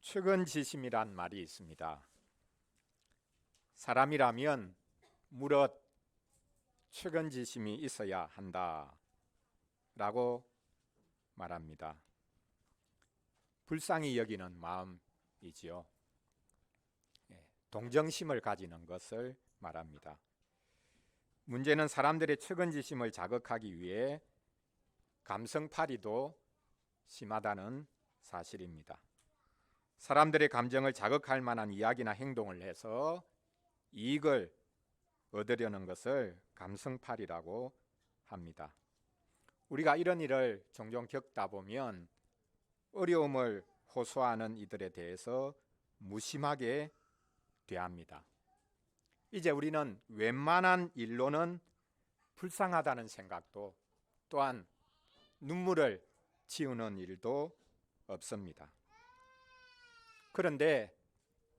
측은지심이란 말이 있습니다. 사람이라면 무릇 측은지심이 있어야 한다라고 말합니다. 불쌍히 여기는 마음이지요. 동정심을 가지는 것을 말합니다. 문제는 사람들의 측은지심을 자극하기 위해 감성팔이도 심하다는 사실입니다. 사람들의 감정을 자극할 만한 이야기나 행동을 해서 이익을 얻으려는 것을 감성팔이라고 합니다. 우리가 이런 일을 종종 겪다 보면 어려움을 호소하는 이들에 대해서 무심하게 대합니다. 이제 우리는 웬만한 일로는 불쌍하다는 생각도 또한 눈물을 지우는 일도 없습니다. 그런데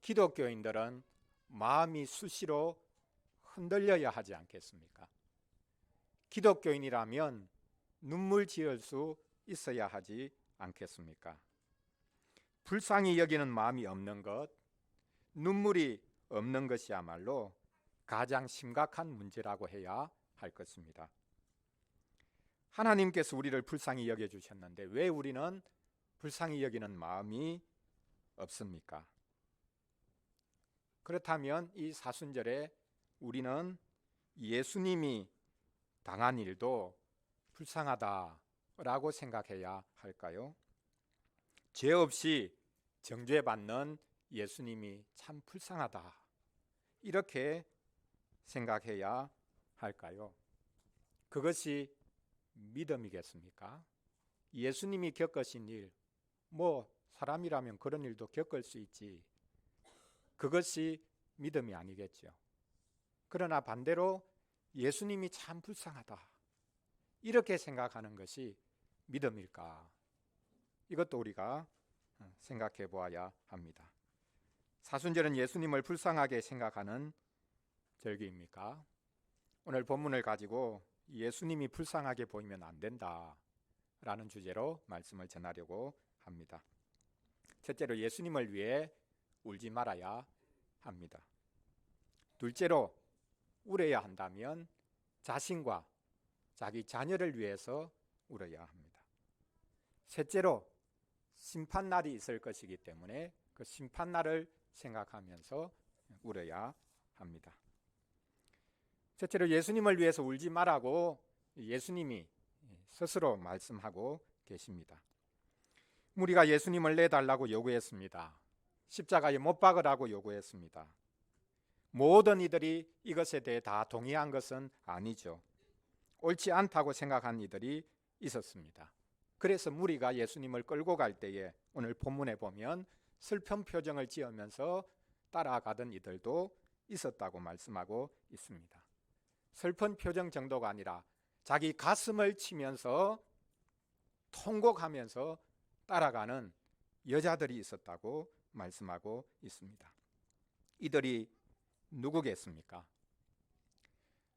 기독교인들은 마음이 수시로 흔들려야 하지 않겠습니까? 기독교인이라면 눈물 지을 수 있어야 하지 않겠습니까? 불쌍히 여기는 마음이 없는 것, 눈물이 없는 것이야말로 가장 심각한 문제라고 해야 할 것입니다. 하나님께서 우리를 불쌍히 여겨주셨는데 왜 우리는 불쌍히 여기는 마음이 없습니까? 그렇다면 이 사순절에 우리는 예수님이 당한 일도 불쌍하다라고 생각해야 할까요? 죄 없이 정죄받는 예수님이 참 불쌍하다 이렇게 생각해야 할까요? 그것이 믿음이겠습니까? 예수님이 겪으신 일, 사람이라면 그런 일도 겪을 수 있지. 그것이 믿음이 아니겠죠. 그러나 반대로 예수님이 참 불쌍하다 이렇게 생각하는 것이 믿음일까? 이것도 우리가 생각해 보아야 합니다. 사순절은 예수님을 불쌍하게 생각하는 절기입니까? 오늘 본문을 가지고 예수님이 불쌍하게 보이면 안 된다라는 주제로 말씀을 전하려고 합니다. 첫째로 예수님을 위해 울지 말아야 합니다. 둘째로 울어야 한다면 자신과 자기 자녀를 위해서 울어야 합니다. 셋째로 심판날이 있을 것이기 때문에 그 심판날을 생각하면서 울어야 합니다. 첫째로 예수님을 위해서 울지 말라고 예수님이 스스로 말씀하고 계십니다. 무리가 예수님을 내달라고 요구했습니다. 십자가에 못 박으라고 요구했습니다. 모든 이들이 이것에 대해 다 동의한 것은 아니죠. 옳지 않다고 생각한 이들이 있었습니다. 그래서 무리가 예수님을 끌고 갈 때에 오늘 본문에 보면 슬픈 표정을 지으면서 따라가던 이들도 있었다고 말씀하고 있습니다. 슬픈 표정 정도가 아니라 자기 가슴을 치면서 통곡하면서 따라가는 여자들이 있었다고 말씀하고 있습니다. 이들이 누구겠습니까?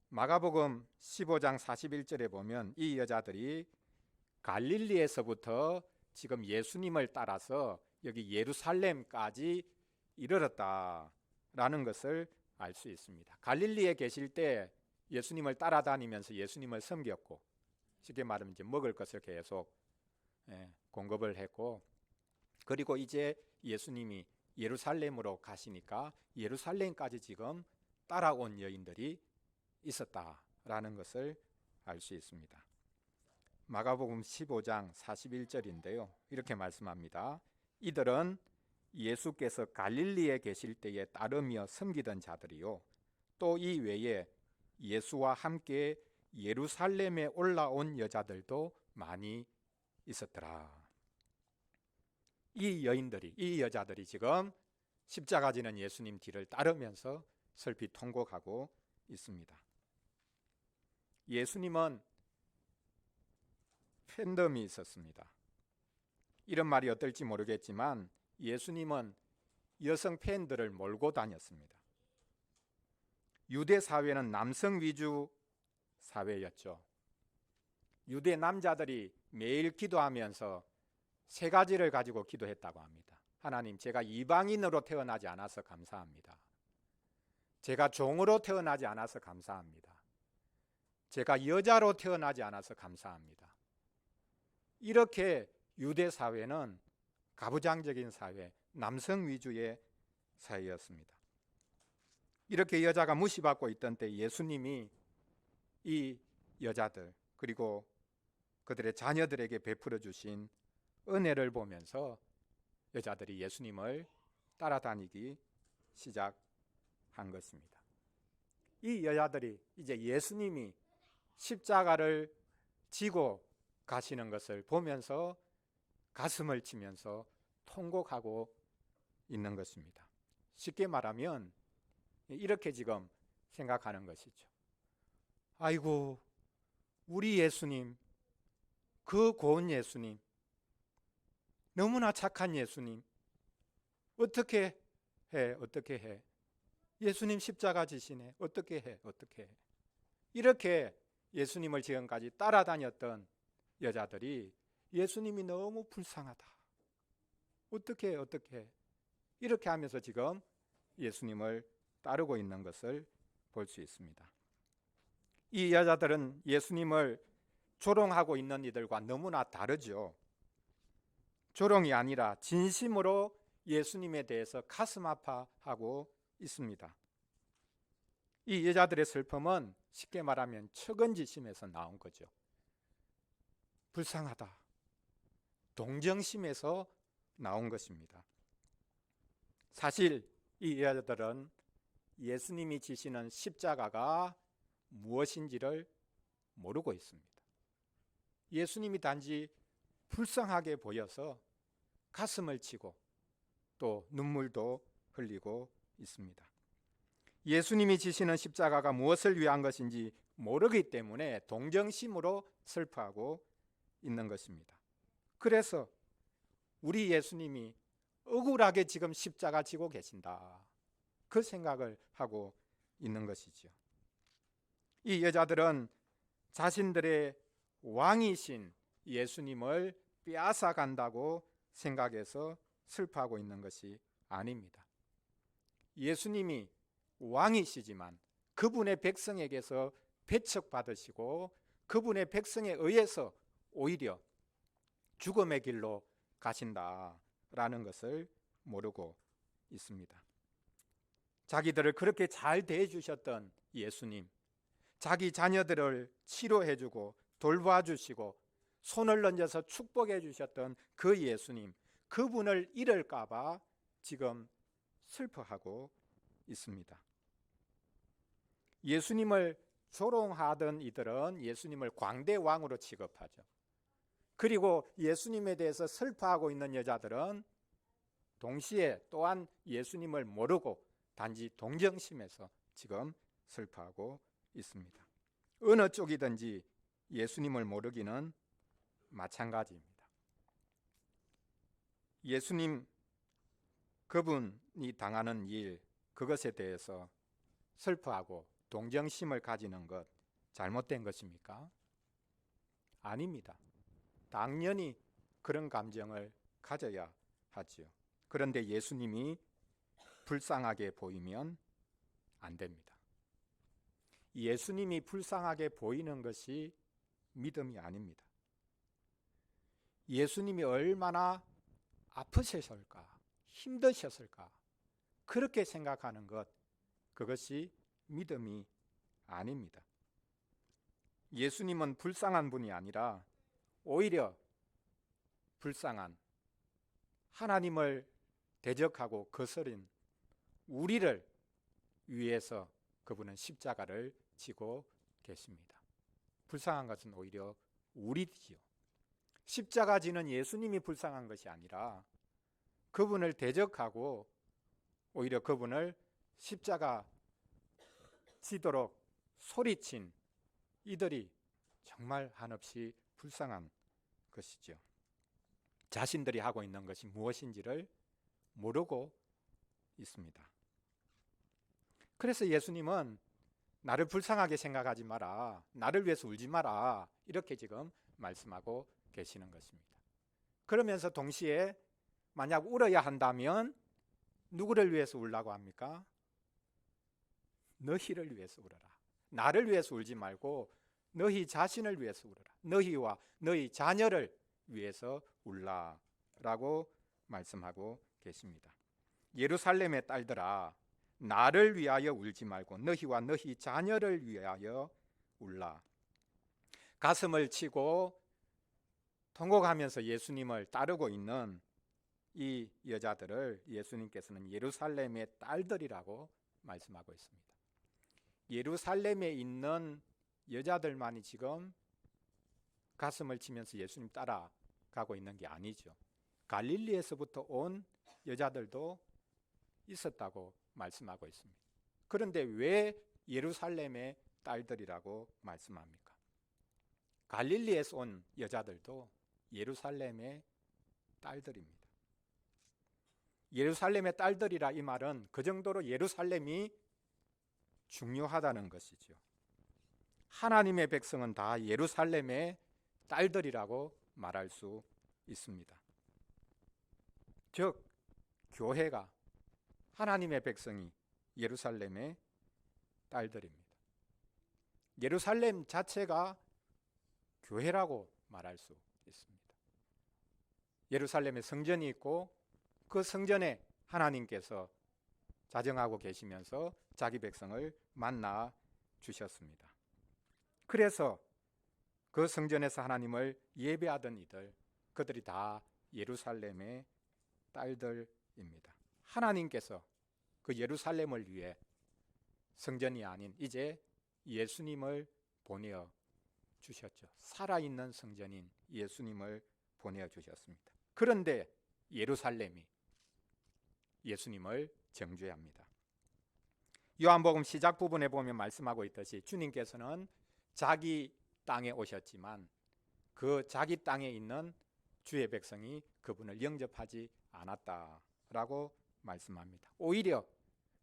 마가복음 15장 41절에 보면 이 여자들이 갈릴리에서부터 지금 예수님을 따라서 여기 예루살렘까지 이르렀다라는 것을 알 수 있습니다. 갈릴리에 계실 때 예수님을 따라다니면서 예수님을 섬겼고, 쉽게 말하면 이제 먹을 것을 계속 공급을 했고, 그리고 이제 예수님이 예루살렘으로 가시니까 예루살렘까지 지금 따라온 여인들이 있었다라는 것을 알 수 있습니다. 마가복음 15장 41절인데요. 이렇게 말씀합니다. 이들은 예수께서 갈릴리에 계실 때에 따르며 섬기던 자들이요, 또 이 외에 예수와 함께 예루살렘에 올라온 여자들도 많이 있었더라. 이 여인들이, 이 여자들이 지금 십자가 지는 예수님 뒤를 따르면서 슬피 통곡하고 있습니다. 예수님은 팬덤이 있었습니다. 이런 말이 어떨지 모르겠지만 예수님은 여성 팬들을 몰고 다녔습니다. 유대 사회는 남성 위주 사회였죠. 유대 남자들이 매일 기도하면서 세 가지를 가지고 기도했다고 합니다. 하나님, 제가 이방인으로 태어나지 않아서 감사합니다. 제가 종으로 태어나지 않아서 감사합니다. 제가 여자로 태어나지 않아서 감사합니다. 이렇게 유대 사회는 가부장적인 사회, 남성 위주의 사회였습니다. 이렇게 여자가 무시받고 있던 때 예수님이 이 여자들 그리고 그들의 자녀들에게 베풀어 주신 은혜를 보면서 여자들이 예수님을 따라다니기 시작한 것입니다. 이 여자들이 이제 예수님이 십자가를 지고 가시는 것을 보면서 가슴을 치면서 통곡하고 있는 것입니다. 쉽게 말하면 이렇게 지금 생각하는 것이죠. 아이고, 우리 예수님, 그 고운 예수님, 너무나 착한 예수님, 어떻게 해? 예수님 십자가 지시네. 어떻게 해? 이렇게 예수님을 지금까지 따라다녔던 여자들이 예수님이 너무 불쌍하다. 어떻게 이렇게 하면서 지금 예수님을 따르고 있는 것을 볼 수 있습니다. 이 여자들은 예수님을 조롱하고 있는 이들과 너무나 다르죠. 조롱이 아니라 진심으로 예수님에 대해서 가슴 아파하고 있습니다. 이 여자들의 슬픔은 쉽게 말하면 측은지심에서 나온 거죠. 불쌍하다. 동정심에서 나온 것입니다. 사실 이 여자들은 예수님이 지시는 십자가가 무엇인지를 모르고 있습니다. 예수님이 단지 불쌍하게 보여서 가슴을 치고 또 눈물도 흘리고 있습니다. 예수님이 지시는 십자가가 무엇을 위한 것인지 모르기 때문에 동정심으로 슬퍼하고 있는 것입니다. 그래서 우리 예수님이 억울하게 지금 십자가 지고 계신다. 그 생각을 하고 있는 것이죠. 이 여자들은 자신들의 왕이신 예수님을 빼앗아 간다고 생각해서 슬퍼하고 있는 것이 아닙니다. 예수님이 왕이시지만 그분의 백성에게서 배척받으시고 그분의 백성에 의해서 오히려 죽음의 길로 가신다라는 것을 모르고 있습니다. 자기들을 그렇게 잘 대해주셨던 예수님, 자기 자녀들을 치료해주고 돌봐주시고 손을 얹어서 축복해 주셨던 그 예수님, 그분을 잃을까 봐 지금 슬퍼하고 있습니다. 예수님을 조롱하던 이들은 예수님을 광대왕으로 취급하죠. 그리고 예수님에 대해서 슬퍼하고 있는 여자들은 동시에 또한 예수님을 모르고 단지 동정심에서 지금 슬퍼하고 있습니다. 어느 쪽이든지 예수님을 모르기는 마찬가지입니다. 예수님 그분이 당하는 일, 그것에 대해서 슬퍼하고 동정심을 가지는 것 잘못된 것입니까? 아닙니다. 당연히 그런 감정을 가져야 하지요. 그런데 예수님이 불쌍하게 보이면 안 됩니다. 예수님이 불쌍하게 보이는 것이 믿음이 아닙니다. 예수님이 얼마나 아프셨을까, 힘드셨을까, 그렇게 생각하는 것, 그것이 믿음이 아닙니다. 예수님은 불쌍한 분이 아니라 오히려 불쌍한, 하나님을 대적하고 거스린 우리를 위해서 그분은 십자가를 지고 계십니다. 불쌍한 것은 오히려 우리지요. 십자가 지는 예수님이 불쌍한 것이 아니라 그분을 대적하고 오히려 그분을 십자가 지도록 소리친 이들이 정말 한없이 불쌍한 것이죠. 자신들이 하고 있는 것이 무엇인지를 모르고 있습니다. 그래서 예수님은 나를 불쌍하게 생각하지 마라, 나를 위해서 울지 마라, 이렇게 지금 말씀하고 계시는 것입니다. 그러면서 동시에 만약 울어야 한다면 누구를 위해서 울라고 합니까? 너희를 위해서 울어라. 나를 위해서 울지 말고 너희 자신을 위해서 울어라. 너희와 너희 자녀를 위해서 울라라고 말씀하고 계십니다. 예루살렘의 딸들아, 나를 위하여 울지 말고 너희와 너희 자녀를 위하여 울라. 가슴을 치고 통곡하면서 예수님을 따르고 있는 이 여자들을 예수님께서는 예루살렘의 딸들이라고 말씀하고 있습니다. 예루살렘에 있는 여자들만이 지금 가슴을 치면서 예수님 따라가고 있는 게 아니죠. 갈릴리에서부터 온 여자들도 있었다고 말씀하고 있습니다. 그런데 왜 예루살렘의 딸들이라고 말씀합니까? 갈릴리에서 온 여자들도 예루살렘의 딸들입니다. 예루살렘의 딸들이라 이 말은 그 정도로 예루살렘이 중요하다는 것이죠. 하나님의 백성은 다 예루살렘의 딸들이라고 말할 수 있습니다. 즉 교회가, 하나님의 백성이 예루살렘의 딸들입니다. 예루살렘 자체가 교회라고 말할 수 있습니다. 예루살렘에 성전이 있고 그 성전에 하나님께서 자정하고 계시면서 자기 백성을 만나 주셨습니다. 그래서 그 성전에서 하나님을 예배하던 이들, 그들이 다 예루살렘의 딸들입니다. 하나님께서 그 예루살렘을 위해 성전이 아닌 이제 예수님을 보내어 주셨죠. 살아있는 성전인 예수님을 보내어 주셨습니다. 그런데 예루살렘이 예수님을 정죄합니다. 요한복음 시작 부분에 보면 말씀하고 있듯이 주님께서는 자기 땅에 오셨지만 그 자기 땅에 있는 주의 백성이 그분을 영접하지 않았다라고 말씀합니다. 오히려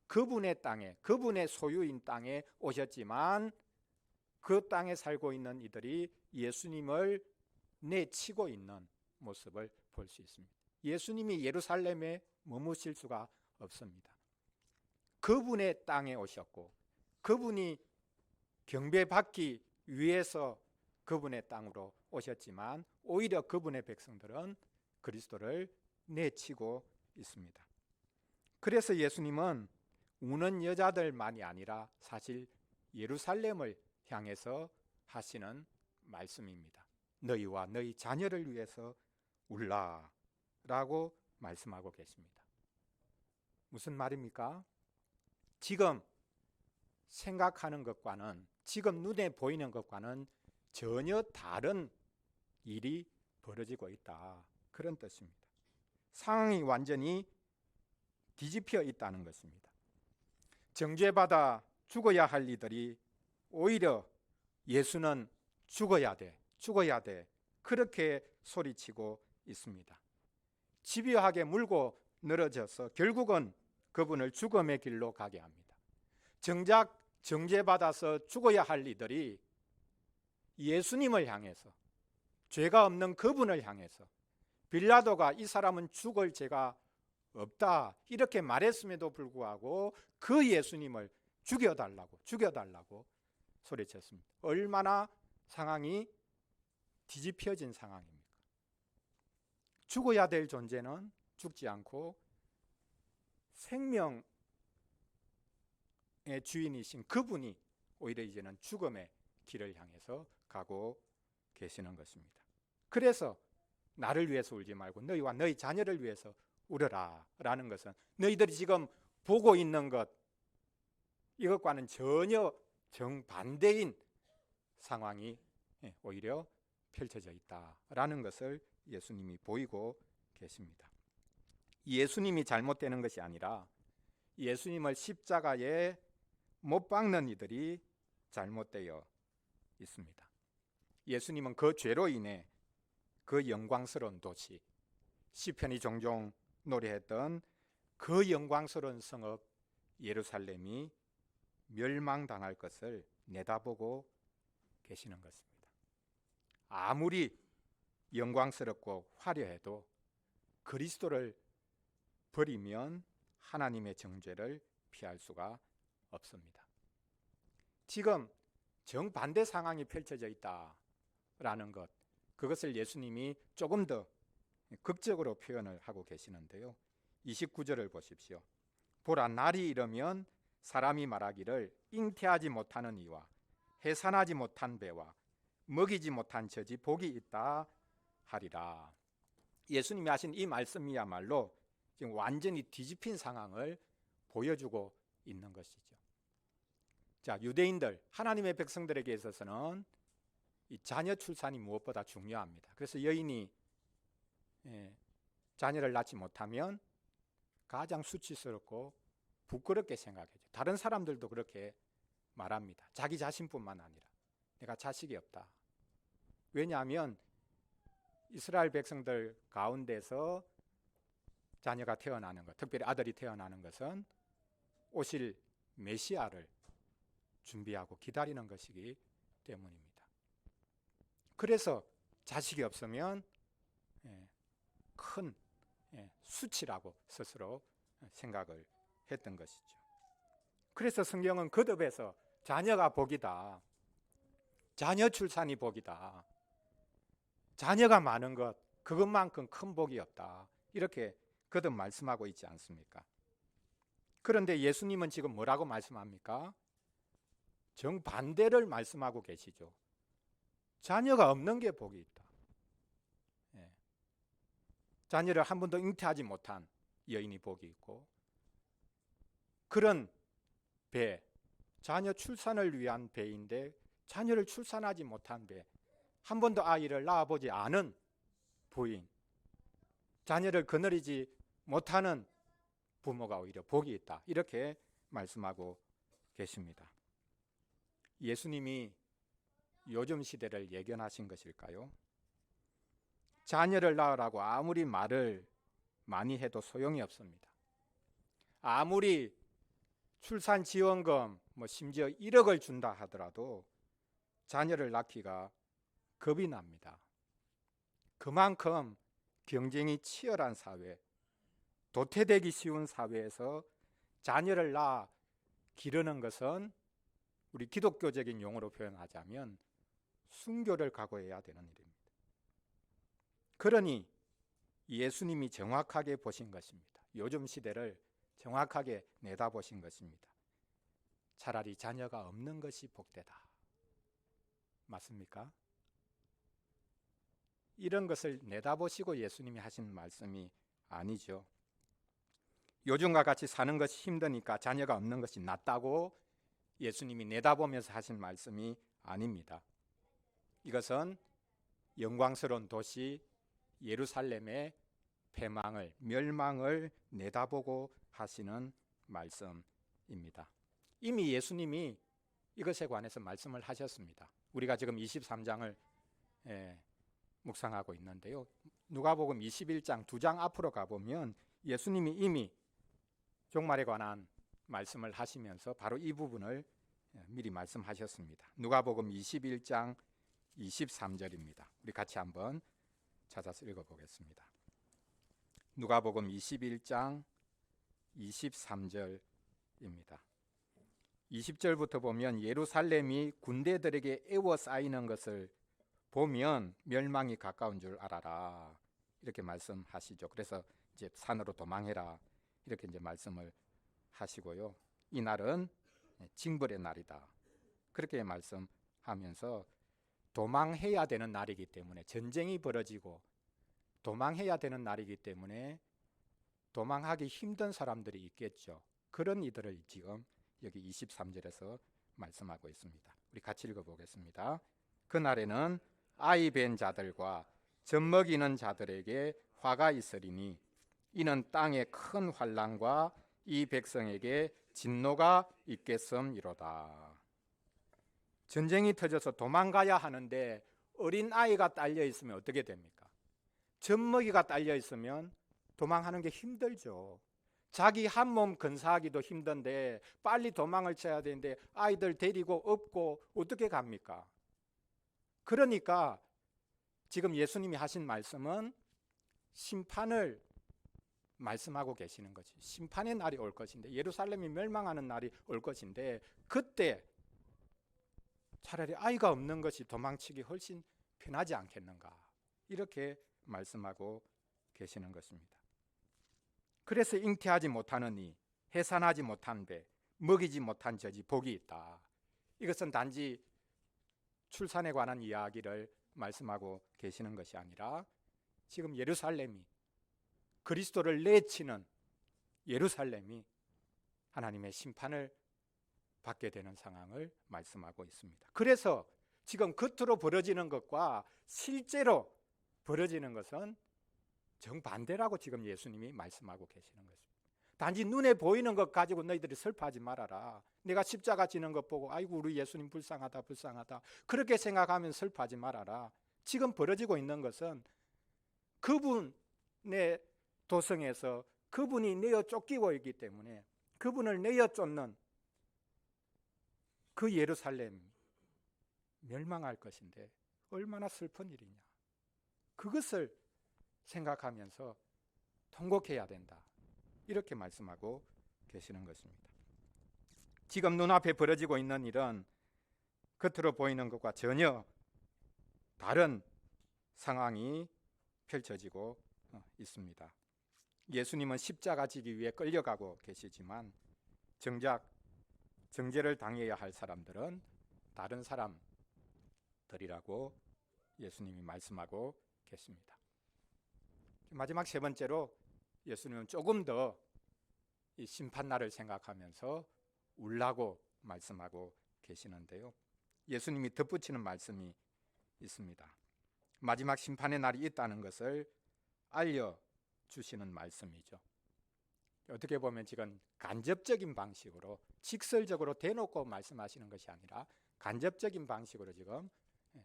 그분의 땅에, 그분의 소유인 땅에 오셨지만 그 땅에 살고 있는 이들이 예수님을 내치고 있는 모습을 볼 수 있습니다. 예수님이 예루살렘에 머무실 수가 없습니다. 그분의 땅에 오셨고 그분이 경배받기 위해서 그분의 땅으로 오셨지만 오히려 그분의 백성들은 그리스도를 내치고 있습니다. 그래서 예수님은 우는 여자들만이 아니라 사실 예루살렘을 향해서 하시는 말씀입니다. 너희와 너희 자녀를 위해서 울라 라고 말씀하고 계십니다. 무슨 말입니까? 지금 생각하는 것과는, 지금 눈에 보이는 것과는 전혀 다른 일이 벌어지고 있다, 그런 뜻입니다. 상황이 완전히 뒤집혀 있다는 것입니다. 정죄받아 죽어야 할 이들이 오히려 예수는 죽어야 돼, 죽어야 돼, 그렇게 소리치고 있습니다. 집요하게 물고 늘어져서 결국은 그분을 죽음의 길로 가게 합니다. 정작 정죄받아서 죽어야 할 이들이 예수님을 향해서, 죄가 없는 그분을 향해서 빌라도가 이 사람은 죽을 죄가 없다 이렇게 말했음에도 불구하고 그 예수님을 죽여달라고 소리쳤습니다. 얼마나 상황이 뒤집혀진 상황입니까? 죽어야 될 존재는 죽지 않고 생명의 주인이신 그분이 오히려 이제는 죽음의 길을 향해서 가고 계시는 것입니다. 그래서 나를 위해서 울지 말고 너희와 너희 자녀를 위해서 울어라 라는 것은 너희들이 지금 보고 있는 것, 이것과는 전혀 정반대인 상황이 오히려 펼쳐져 있다라는 것을 예수님이 보이고 계십니다. 예수님이 잘못되는 것이 아니라 예수님을 십자가에 못 박는 이들이 잘못되어 있습니다. 예수님은 그 죄로 인해 그 영광스러운 도시, 시편이 종종 노래했던 그 영광스러운 성읍 예루살렘이 멸망당할 것을 내다보고 계시는 것입니다. 아무리 영광스럽고 화려해도 그리스도를 버리면 하나님의 정죄를 피할 수가 없습니다. 지금 정반대 상황이 펼쳐져 있다라는 것, 그것을 예수님이 조금 더 극적으로 표현을 하고 계시는데요. 29절을 보십시오. 보라, 날이 이르면 사람이 말하기를 잉태하지 못하는 이와 해산하지 못한 배와 먹이지 못한 젖이 복이 있다 하리라. 예수님이 하신 이 말씀이야말로 지금 완전히 뒤집힌 상황을 보여주고 있는 것이죠. 자, 유대인들, 하나님의 백성들에게 있어서는 이 자녀 출산이 무엇보다 중요합니다. 그래서 여인이 자녀를 낳지 못하면 가장 수치스럽고 부끄럽게 생각해요. 다른 사람들도 그렇게 말합니다. 자기 자신뿐만 아니라 내가 자식이 없다. 왜냐하면 이스라엘 백성들 가운데서 자녀가 태어나는 것, 특별히 아들이 태어나는 것은 오실 메시아를 준비하고 기다리는 것이기 때문입니다. 그래서 자식이 없으면 큰 수치라고 스스로 생각을 했던 것이죠. 그래서 성경은 거듭해서 자녀가 복이다, 자녀 출산이 복이다, 자녀가 많은 것, 그것만큼 큰 복이 없다, 이렇게 거듭 말씀하고 있지 않습니까? 그런데 예수님은 지금 뭐라고 말씀합니까? 정반대를 말씀하고 계시죠. 자녀가 없는 게 복이 있다. 자녀를 한 번도 잉태하지 못한 여인이 복이 있고, 그런 배, 자녀 출산을 위한 배인데 자녀를 출산하지 못한 배, 한 번도 아이를 낳아보지 않은 부인, 자녀를 거느리지 못하는 부모가 오히려 복이 있다, 이렇게 말씀하고 계십니다. 예수님이 요즘 시대를 예견하신 것일까요? 자녀를 낳으라고 아무리 말을 많이 해도 소용이 없습니다. 아무리 출산지원금 심지어 1억을 준다 하더라도 자녀를 낳기가 겁이 납니다. 그만큼 경쟁이 치열한 사회, 도태되기 쉬운 사회에서 자녀를 낳아 기르는 것은 우리 기독교적인 용어로 표현하자면 순교를 각오해야 되는 일입니다. 그러니 예수님이 정확하게 보신 것입니다. 요즘 시대를 정확하게 내다보신 것입니다. 차라리 자녀가 없는 것이 복되다. 맞습니까? 이런 것을 내다보시고 예수님이 하신 말씀이 아니죠. 요즘과 같이 사는 것이 힘드니까 자녀가 없는 것이 낫다고 예수님이 내다보면서 하신 말씀이 아닙니다. 이것은 영광스러운 도시 예루살렘의 패망을, 멸망을 내다보고 하시는 말씀입니다. 이미 예수님이 이것에 관해서 말씀을 하셨습니다. 우리가 지금 23장을 묵상하고 있는데요. 누가복음 21장 2장 앞으로 가보면 예수님이 이미 종말에 관한 말씀을 하시면서 바로 이 부분을 미리 말씀하셨습니다. 누가복음 21장 23절입니다. 우리 같이 한번 찾아서 읽어보겠습니다. 누가복음 21장 23절입니다. 20절부터 보면 예루살렘이 군대들에게 에워싸이는 것을 보면 멸망이 가까운 줄 알아라, 이렇게 말씀하시죠. 그래서 이제 산으로 도망해라, 이렇게 이제 말씀을 하시고요. 이 날은 징벌의 날이다, 그렇게 말씀하면서 도망해야 되는 날이기 때문에, 전쟁이 벌어지고 도망해야 되는 날이기 때문에 도망하기 힘든 사람들이 있겠죠. 그런 이들을 지금 여기 23절에서 말씀하고 있습니다. 우리 같이 읽어보겠습니다. 그날에는 아이 벤 자들과 젖먹이는 자들에게 화가 있으리니 이는 땅에 큰 환난과 이 백성에게 진노가 있겠음이로다. 전쟁이 터져서 도망가야 하는데 어린 아이가 딸려 있으면 어떻게 됩니까? 젖먹이가 딸려 있으면 도망하는 게 힘들죠. 자기 한 몸 건사하기도 힘든데 빨리 도망을 쳐야 되는데 아이들 데리고 업고 어떻게 갑니까? 그러니까 지금 예수님이 하신 말씀은 심판을 말씀하고 계시는 거지. 심판의 날이 올 것인데, 예루살렘이 멸망하는 날이 올 것인데, 그때 차라리 아이가 없는 것이 도망치기 훨씬 편하지 않겠는가, 이렇게 말씀하고 계시는 것입니다. 그래서 잉태하지 못하는 이, 해산하지 못한 배, 먹이지 못한 젖이 복이 있다. 이것은 단지 출산에 관한 이야기를 말씀하고 계시는 것이 아니라 지금 예루살렘이, 그리스도를 내치는 예루살렘이 하나님의 심판을 받게 되는 상황을 말씀하고 있습니다. 그래서 지금 겉으로 벌어지는 것과 실제로 벌어지는 것은 정반대라고 지금 예수님이 말씀하고 계시는 것입니다. 단지 눈에 보이는 것 가지고 너희들이 슬퍼하지 말아라. 내가 십자가 지는 것 보고 아이고 우리 예수님 불쌍하다 불쌍하다 그렇게 생각하면 슬퍼하지 말아라. 지금 벌어지고 있는 것은 그분의 도성에서 그분이 내어 쫓기고 있기 때문에 그분을 내어 쫓는 그 예루살렘 멸망할 것인데 얼마나 슬픈 일이냐. 그것을 생각하면서 통곡해야 된다. 이렇게 말씀하고 계시는 것입니다. 지금 눈앞에 벌어지고 있는 일은 겉으로 보이는 것과 전혀 다른 상황이 펼쳐지고 있습니다. 예수님은 십자가 지기 위해 끌려가고 계시지만 정작 정죄를 당해야 할 사람들은 다른 사람들이라고 예수님이 말씀하고 계십니다. 마지막 세 번째로 예수님은 조금 더 이 심판날을 생각하면서 울라고 말씀하고 계시는데요. 예수님이 덧붙이는 말씀이 있습니다. 마지막 심판의 날이 있다는 것을 알려주시는 말씀이죠. 어떻게 보면 지금 간접적인 방식으로 직설적으로 대놓고 말씀하시는 것이 아니라 간접적인 방식으로 지금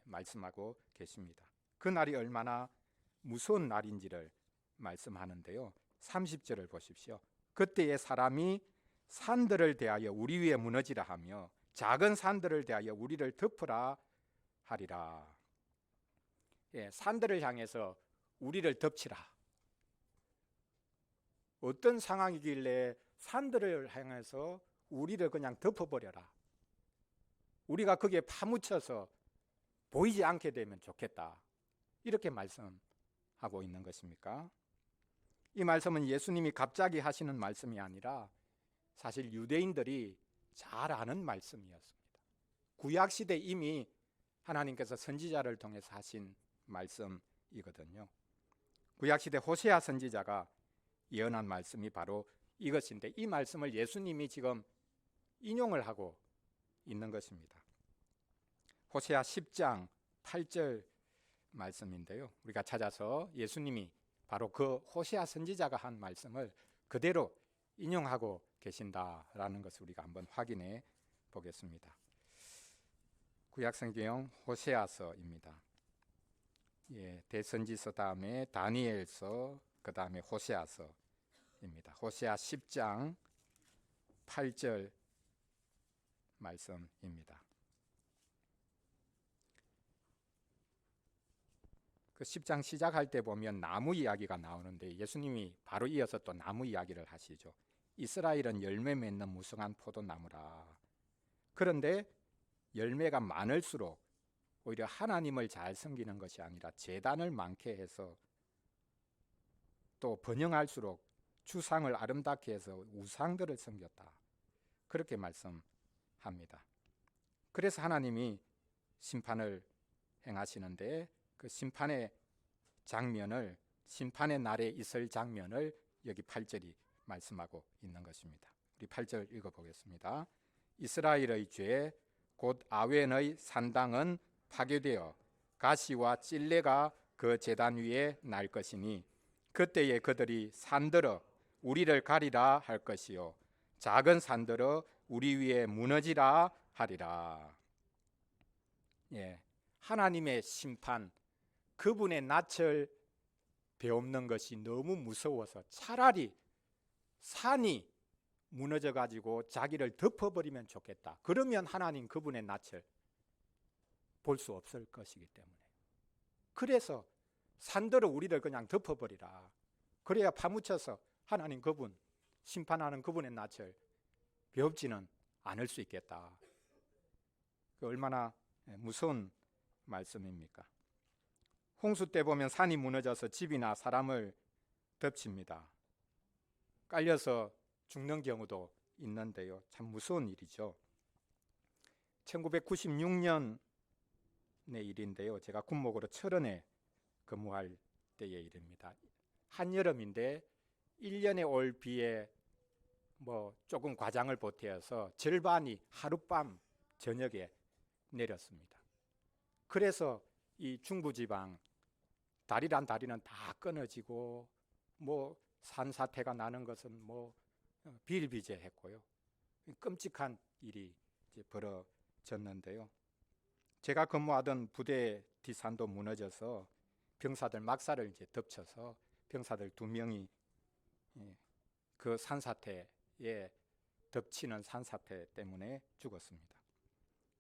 말씀하고 계십니다. 그 날이 얼마나 무서운 날인지를 말씀하는데요. 30절을 보십시오. 그때의 사람이 산들을 대하여 우리 위에 무너지라 하며 작은 산들을 대하여 우리를 덮으라 하리라. 산들을 향해서 우리를 덮치라. 어떤 상황이길래 산들을 향해서 우리를 그냥 덮어버려라. 우리가 거기에 파묻혀서 보이지 않게 되면 좋겠다. 이렇게 말씀하고 있는 것입니까? 이 말씀은 예수님이 갑자기 하시는 말씀이 아니라 사실 유대인들이 잘 아는 말씀이었습니다. 구약시대 이미 하나님께서 선지자를 통해서 하신 말씀이거든요. 구약시대 호세아 선지자가 예언한 말씀이 바로 이것인데 이 말씀을 예수님이 지금 인용을 하고 있는 것입니다. 호세아 10장 8절 말씀인데요. 우리가 찾아서 예수님이 바로 그 호세아 선지자가 한 말씀을 그대로 인용하고 계신다라는 것을 우리가 한번 확인해 보겠습니다. 구약성경 호세아서입니다. 대선지서 다음에 다니엘서, 그 다음에 호세아서입니다. 호세아 10장 8절 말씀입니다. 그 10장 시작할 때 보면 나무 이야기가 나오는데 예수님이 바로 이어서 또 나무 이야기를 하시죠. 이스라엘은 열매 맺는 무성한 포도나무라. 그런데 열매가 많을수록 오히려 하나님을 잘 섬기는 것이 아니라 제단을 많게 해서 또 번영할수록 주상을 아름답게 해서 우상들을 섬겼다. 그렇게 말씀합니다. 그래서 하나님이 심판을 행하시는데 그 심판의 장면을, 심판의 날에 있을 장면을 여기 8절이 말씀하고 있는 것입니다. 우리 8절 읽어보겠습니다. 이스라엘의 죄 곧 아웬의 산당은 파괴되어 가시와 찔레가 그 제단 위에 날 것이니 그때에 그들이 산들어 우리를 가리라 할 것이요 작은 산들어 우리 위에 무너지라 하리라. 하나님의 심판, 그분의 낯을 베옵는 것이 너무 무서워서 차라리 산이 무너져 가지고 자기를 덮어버리면 좋겠다. 그러면 하나님 그분의 낯을 볼 수 없을 것이기 때문에. 그래서 산들어 우리를 그냥 덮어버리라. 그래야 파묻혀서 하나님 그분, 심판하는 그분의 낯을 배웁지는 않을 수 있겠다. 그 얼마나 무서운 말씀입니까? 홍수 때 보면 산이 무너져서 집이나 사람을 덮칩니다. 깔려서 죽는 경우도 있는데요. 참 무서운 일이죠. 1996년의 일인데요. 제가 군목으로 철원에 근무할 때의 일입니다. 한여름인데 1년에 올 비에 조금 과장을 보태어서 절반이 하룻밤 저녁에 내렸습니다. 그래서 이 중부지방 다리란 다리는 다 끊어지고 산사태가 나는 것은 비일비재했고요. 끔찍한 일이 이제 벌어졌는데요. 제가 근무하던 부대 뒷산도 무너져서 병사들 막사를 이제 덮쳐서 병사들 2명이 그 산사태에 덮치는 산사태 때문에 죽었습니다.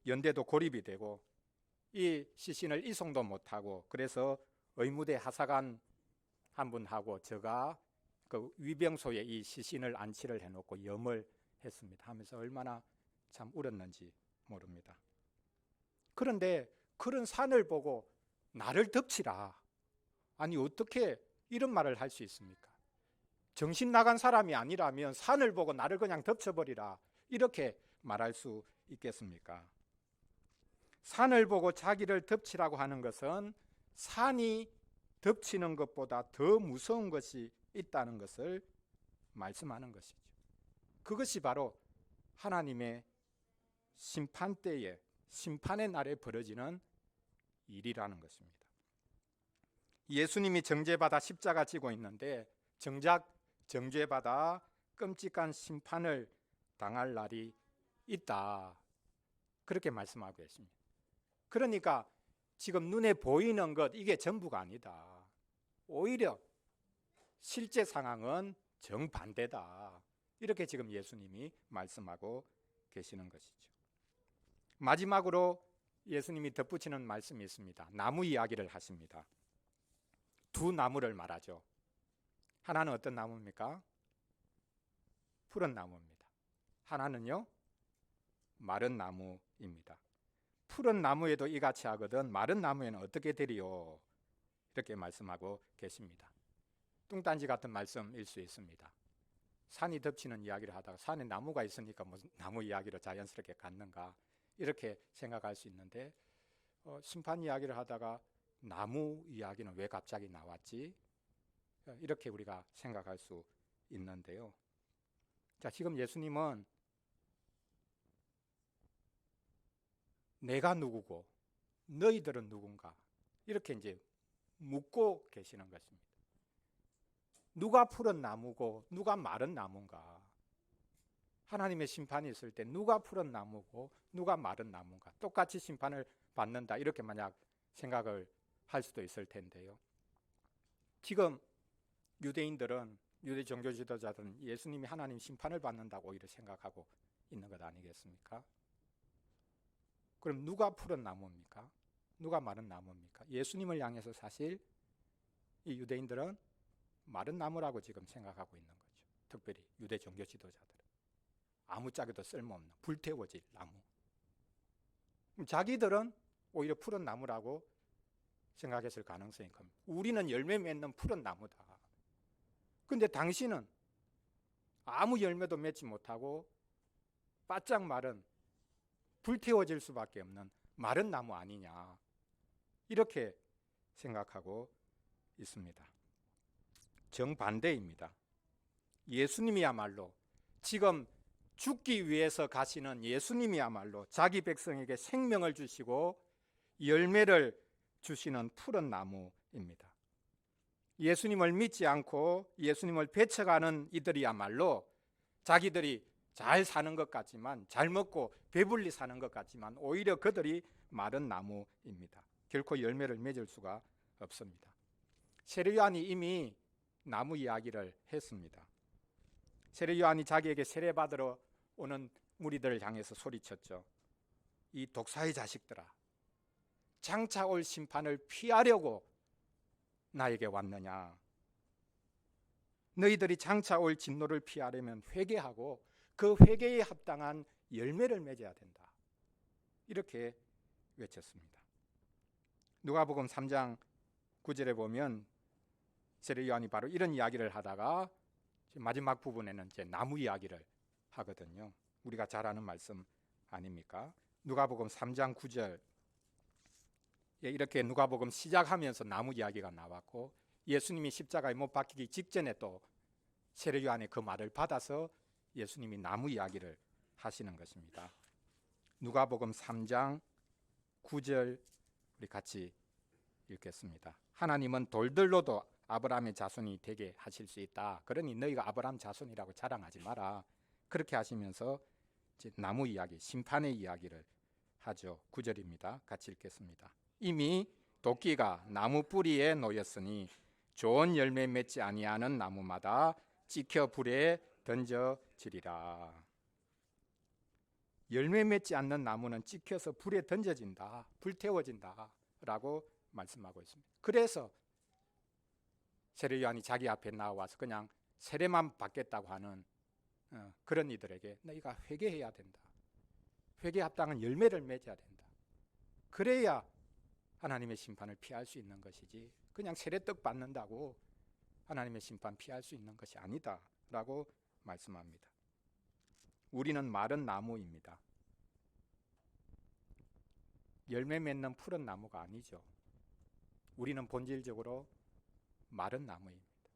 연대도 고립이 되고 이 시신을 이송도 못하고, 그래서 의무대 하사관 한 분하고 제가 그 위병소에 이 시신을 안치를 해놓고 염을 했습니다. 하면서 얼마나 참 울었는지 모릅니다. 그런데 그런 산을 보고 나를 덮치라, 아니 어떻게 이런 말을 할 수 있습니까? 정신 나간 사람이 아니라면 산을 보고 나를 그냥 덮쳐버리라, 이렇게 말할 수 있겠습니까? 산을 보고 자기를 덮치라고 하는 것은 산이 덮치는 것보다 더 무서운 것이 있다는 것을 말씀하는 것이죠. 그것이 바로 하나님의 심판 때에, 심판의 날에 벌어지는 일이라는 것입니다. 예수님이 정죄받아 십자가 지고 있는데 정작 정죄받아 끔찍한 심판을 당할 날이 있다, 그렇게 말씀하고 계십니다. 그러니까 지금 눈에 보이는 것, 이게 전부가 아니다. 오히려 실제 상황은 정반대다, 이렇게 지금 예수님이 말씀하고 계시는 것이죠. 마지막으로 예수님이 덧붙이는 말씀이 있습니다. 나무 이야기를 하십니다. 2 나무를 말하죠. 하나는 어떤 나무입니까? 푸른 나무입니다. 하나는요, 마른 나무입니다. 푸른 나무에도 이같이 하거든 마른 나무에는 어떻게 되리요? 이렇게 말씀하고 계십니다. 뚱딴지 같은 말씀일 수 있습니다. 산이 덮치는 이야기를 하다가 산에 나무가 있으니까 나무 이야기로 자연스럽게 갔는가, 이렇게 생각할 수 있는데 심판 이야기를 하다가 나무 이야기는 왜 갑자기 나왔지? 이렇게 우리가 생각할 수 있는데요. 자, 지금 예수님은 내가 누구고 너희들은 누군가, 이렇게 이제 묻고 계시는 것입니다. 누가 푸른 나무고 누가 마른 나무인가? 하나님의 심판이 있을 때 누가 푸른 나무고 누가 마른 나무인가? 똑같이 심판을 받는다, 이렇게 만약 생각을 할 수도 있을 텐데요. 지금 유대인들은, 유대 종교 지도자들은 예수님이 하나님 심판을 받는다고 오히려 생각하고 있는 것 아니겠습니까? 그럼 누가 푸른 나무입니까? 누가 마른 나무입니까? 예수님을 향해서 사실 이 유대인들은 마른 나무라고 지금 생각하고 있는 거죠. 특별히 유대 종교 지도자들은 아무짝에도 쓸모없는 불태워질 나무. 자기들은 오히려 푸른 나무라고 생각했을 가능성이 큽니다. 우리는 열매 맺는 푸른 나무다. 근데 당신은 아무 열매도 맺지 못하고 바짝 마른, 불태워질 수밖에 없는 마른 나무 아니냐, 이렇게 생각하고 있습니다. 정반대입니다. 예수님이야말로, 지금 죽기 위해서 가시는 예수님이야말로 자기 백성에게 생명을 주시고 열매를 주시는 푸른 나무입니다. 예수님을 믿지 않고 예수님을 배척하는 이들이야말로 자기들이 잘 사는 것 같지만, 잘 먹고 배불리 사는 것 같지만 오히려 그들이 마른 나무입니다. 결코 열매를 맺을 수가 없습니다. 세례 요한이 이미 나무 이야기를 했습니다. 세례 요한이 자기에게 세례받으러 오는 무리들을 향해서 소리쳤죠. 이 독사의 자식들아, 장차 올 심판을 피하려고 나에게 왔느냐? 너희들이 장차 올 진노를 피하려면 회개하고 그 회개에 합당한 열매를 맺어야 된다. 이렇게 외쳤습니다. 누가복음 3장 9절에 보면 세례 요한이 바로 이런 이야기를 하다가 마지막 부분에는 이제 나무 이야기를 하거든요. 우리가 잘 아는 말씀 아닙니까? 누가복음 3장 9절 이렇게 누가복음 시작하면서 나무 이야기가 나왔고, 예수님이 십자가에 못 박히기 직전에 또 세례 요한의 그 말을 받아서 예수님이 나무 이야기를 하시는 것입니다. 누가복음 3장 9절 우리 같이 읽겠습니다. 하나님은 돌들로도 아브라함의 자손이 되게 하실 수 있다. 그러니 너희가 아브라함 자손이라고 자랑하지 마라. 그렇게 하시면서 이제 나무 이야기, 심판의 이야기를 하죠. 9절입니다. 같이 읽겠습니다. 이미 도끼가 나무 뿌리에 놓였으니 좋은 열매 맺지 아니하는 나무마다 찍혀 불에 던져지리라. 열매 맺지 않는 나무는 찍혀서 불에 던져진다, 불태워진다 라고 말씀하고 있습니다. 그래서 세례 요한이 자기 앞에 나와서 그냥 세례만 받겠다고 하는 그런 이들에게 너희가 회개해야 된다, 회개에 합당한 열매를 맺어야 된다, 그래야 하나님의 심판을 피할 수 있는 것이지 그냥 세례떡 받는다고 하나님의 심판 피할 수 있는 것이 아니다 라고 말씀합니다. 우리는 마른 나무입니다. 열매 맺는 푸른 나무가 아니죠. 우리는 본질적으로 마른 나무입니다.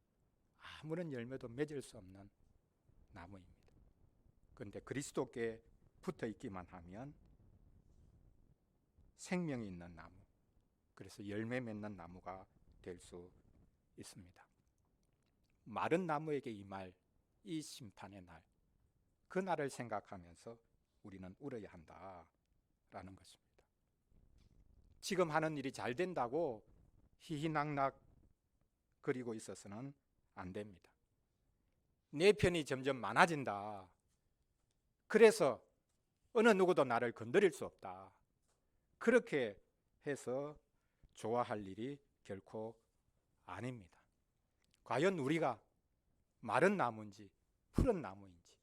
아무런 열매도 맺을 수 없는 나무입니다. 그런데 그리스도께 붙어 있기만 하면 생명이 있는 나무, 그래서 열매 맺는 나무가 될 수 있습니다. 마른 나무에게 임할 이 심판의 날, 그 날을 생각하면서 우리는 울어야 한다라는 것입니다. 지금 하는 일이 잘 된다고 희희낙낙 그리고 있어서는 안 됩니다. 내 편이 점점 많아진다, 그래서 어느 누구도 나를 건드릴 수 없다, 그렇게 해서 좋아할 일이 결코 아닙니다. 과연 우리가 마른 나무인지 푸른 나무인지,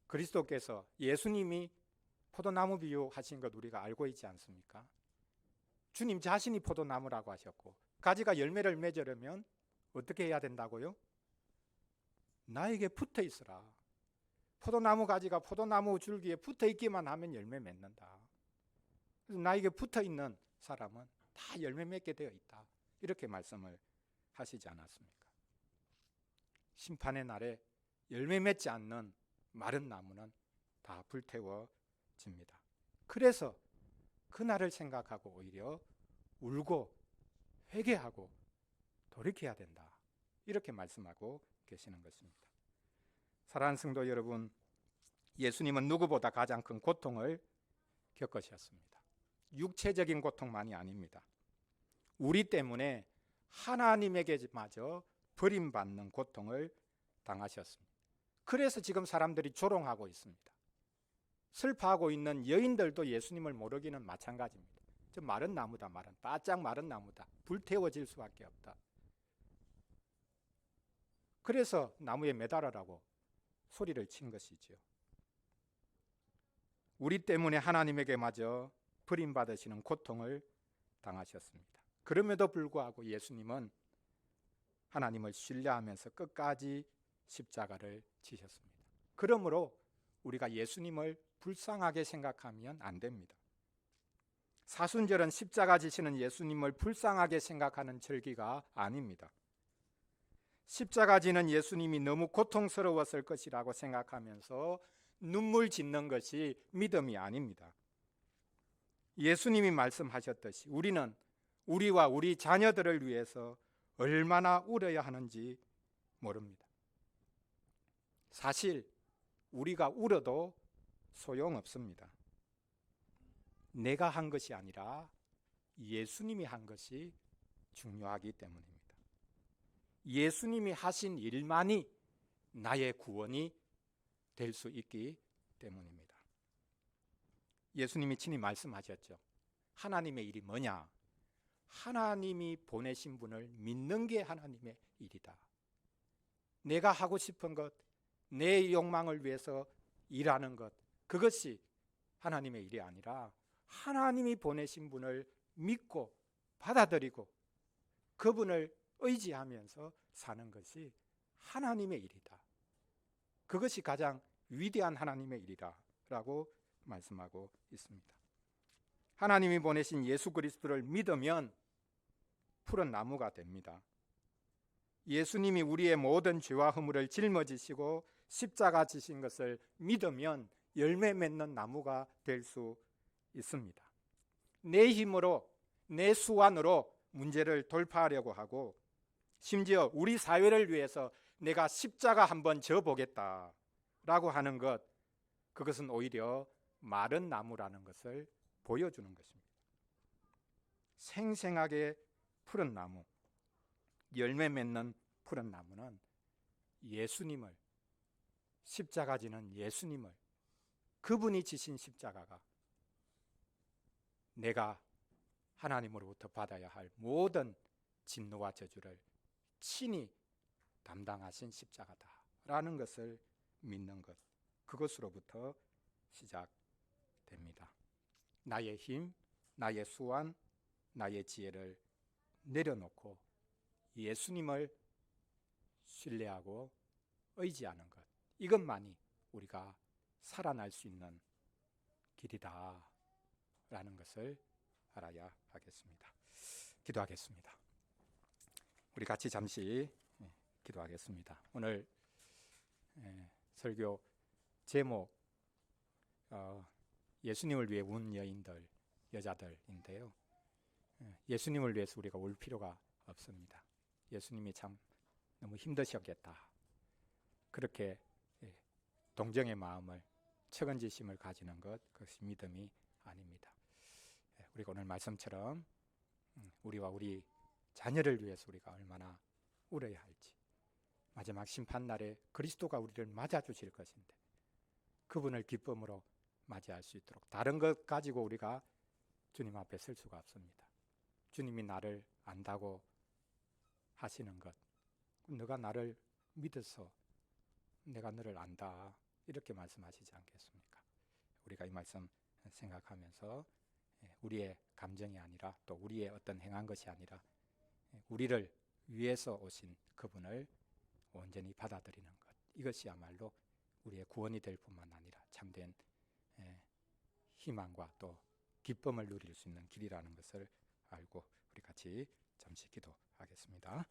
그리스도께서 예수님이 포도나무 비유하신 것 우리가 알고 있지 않습니까? 주님 자신이 포도나무라고 하셨고, 가지가 열매를 맺으려면 어떻게 해야 된다고요? 나에게 붙어 있으라. 포도나무 가지가 포도나무 줄기에 붙어 있기만 하면 열매 맺는다. 그래서 나에게 붙어 있는 사람은 다 열매 맺게 되어 있다, 이렇게 말씀을 하시지 않았습니까? 심판의 날에 열매 맺지 않는 마른 나무는 다 불태워집니다. 그래서 그날을 생각하고 오히려 울고 회개하고 돌이켜야 된다, 이렇게 말씀하고 계시는 것입니다. 사랑하는 성도 여러분, 예수님은 누구보다 가장 큰 고통을 겪으셨습니다. 육체적인 고통만이 아닙니다. 우리 때문에 하나님에게마저 버림받는 고통을 당하셨습니다. 그래서 지금 사람들이 조롱하고 있습니다. 슬퍼하고 있는 여인들도 예수님을 모르기는 마찬가지입니다. 저 마른 나무다, 바짝 마른 나무다, 불태워질 수밖에 없다. 그래서 나무에 매달으라고 소리를 친 것이죠. 우리 때문에 하나님에게마저 버림받으시는 고통을 당하셨습니다. 그럼에도 불구하고 예수님은 하나님을 신뢰하면서 끝까지 십자가를 지셨습니다. 그러므로 우리가 예수님을 불쌍하게 생각하면 안 됩니다. 사순절은 십자가 지시는 예수님을 불쌍하게 생각하는 절기가 아닙니다. 십자가 지는 예수님이 너무 고통스러웠을 것이라고 생각하면서 눈물 짓는 것이 믿음이 아닙니다. 예수님이 말씀하셨듯이 우리는 우리와 우리 자녀들을 위해서 얼마나 울어야 하는지 모릅니다. 사실 우리가 울어도 소용없습니다. 내가 한 것이 아니라 예수님이 한 것이 중요하기 때문입니다. 예수님이 하신 일만이 나의 구원이 될 수 있기 때문입니다. 예수님이 친히 말씀하셨죠. 하나님의 일이 뭐냐? 하나님이 보내신 분을 믿는 게 하나님의 일이다. 내가 하고 싶은 것, 내 욕망을 위해서 일하는 것, 그것이 하나님의 일이 아니라 하나님이 보내신 분을 믿고 받아들이고 그분을 의지하면서 사는 것이 하나님의 일이다. 그것이 가장 위대한 하나님의 일이다 라고 말씀하고 있습니다. 하나님이 보내신 예수 그리스도를 믿으면 푸른 나무가 됩니다. 예수님이 우리의 모든 죄와 허물을 짊어지시고 십자가 지신 것을 믿으면 열매 맺는 나무가 될 수 있습니다. 내 힘으로, 내 수완으로 문제를 돌파하려고 하고 심지어 우리 사회를 위해서 내가 십자가 한번 져보겠다라고 하는 것, 그것은 오히려 마른 나무라는 것을 보여주는 것입니다. 생생하게 푸른 나무, 열매 맺는 푸른 나무는 예수님을, 십자가 지는 예수님을, 그분이 지신 십자가가 내가 하나님으로부터 받아야 할 모든 진노와 저주를 친히 담당하신 십자가다라는 것을 믿는 것, 그것으로부터 시작됩니다. 나의 힘, 나의 수완, 나의 지혜를 내려놓고 예수님을 신뢰하고 의지하는 것, 이것만이 우리가 살아날 수 있는 길이다 라는 것을 알아야 하겠습니다. 기도하겠습니다. 우리 같이 잠시 기도하겠습니다. 오늘 설교 제목 예수님을 위해 운 여인들, 여자들인데요. 예수님을 위해서 우리가 울 필요가 없습니다. 예수님이 참 너무 힘드셨겠다. 그렇게 동정의 마음을, 책임지심을 가지는 것, 그것이 믿음이 아닙니다. 우리가 오늘 말씀처럼 우리와 우리 자녀를 위해서 우리가 얼마나 울어야 할지, 마지막 심판날에 그리스도가 우리를 맞아주실 것인데 그분을 기쁨으로 맞이할 수 있도록, 다른 것 가지고 우리가 주님 앞에 설 수가 없습니다. 주님이 나를 안다고 하시는 것, 너가 나를 믿어서 내가 너를 안다, 이렇게 말씀하시지 않겠습니까? 우리가 이 말씀 생각하면서 우리의 감정이 아니라 또 우리의 어떤 행한 것이 아니라 우리를 위해서 오신 그분을 온전히 받아들이는 것, 이것이야말로 우리의 구원이 될 뿐만 아니라 참된 희망과 또 기쁨을 누릴 수 있는 길이라는 것을 알고 우리 같이 잠시 기도하겠습니다.